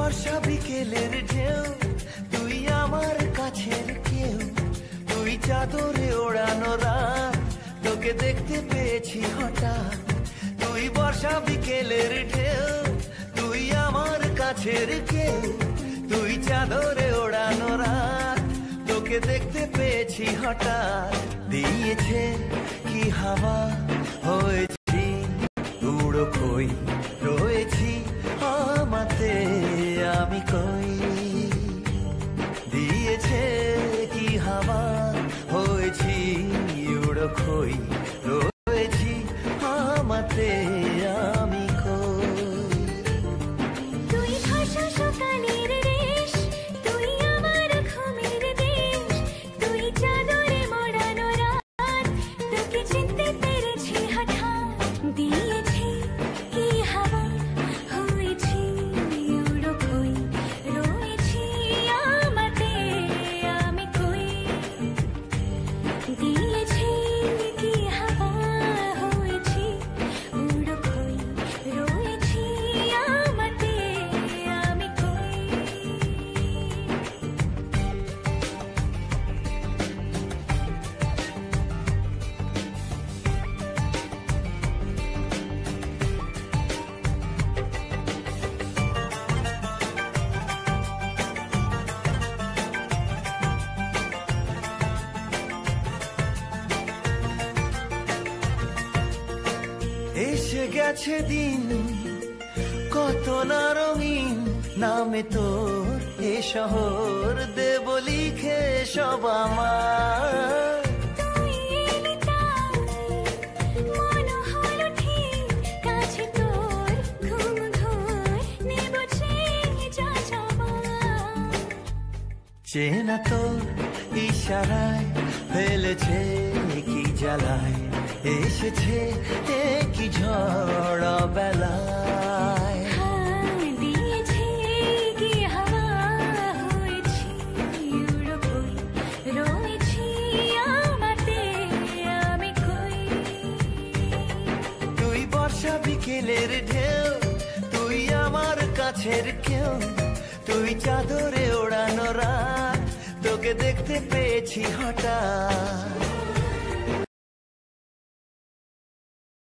বর্ষা বিকেলের ঢেউ, তুই আমার কাছের কেউ, তুই চাদরে ওড়ানো রাত, তোকে দেখতে পেয়েছি হঠাৎ। তুই বর্ষা বিকেলের ঢেউ, তুই আমার কাছের কেউ, তুই চাদরে ওড়ানো রাত, তোকে দেখতে পেয়েছি হঠাৎ। দিয়েছে কি হাওয়া, হয়েছি উড়ো কই, রয়েছি আমাতে আমি কই। দিয়েছে কি হাওয়া, হয়েছি উড়ো কই, রয়েছি আমাতে আমি কই। তুই ভাষা সকালের রেশ, তুই আমার ঘুমের দেশ, তুই চাদরে মোড়ানো রাত, তোকে চিনতে পেরেছি হঠাৎ। দিয়েছি কি হাওয়া, হয়েছি উড়ো কই, রয়েছি আমাতে আমি কই। দিয়েছি কি হাওয়া, হয়েছি উড়ো কই, রয়েছি আমাতে আমি কই। এসে গেছে দিন কত না রঙিন, নামে তোর এ শহর দেব লিখে সব আমার। তুই এলি তাই মন হলো ঠিক, কাছে তোর ঘুম ঘোর নেব যা যাবার। চেনা তোর ইশারায় ফেলেছে কি জ্বালায়, এসেছে এ কি ঝড় বেলায়। দিয়েছি কি হাওয়া, হয়েছি উড়ো কই, রয়েছি আমাতে আমি কই। তুই বর্ষা বিকেলের ঢেউ, তুই আমার কাছের কেউ, তুই চাদরে ওড়ানো রাত, তোকে দেখতে পেয়েছি হঠাৎ।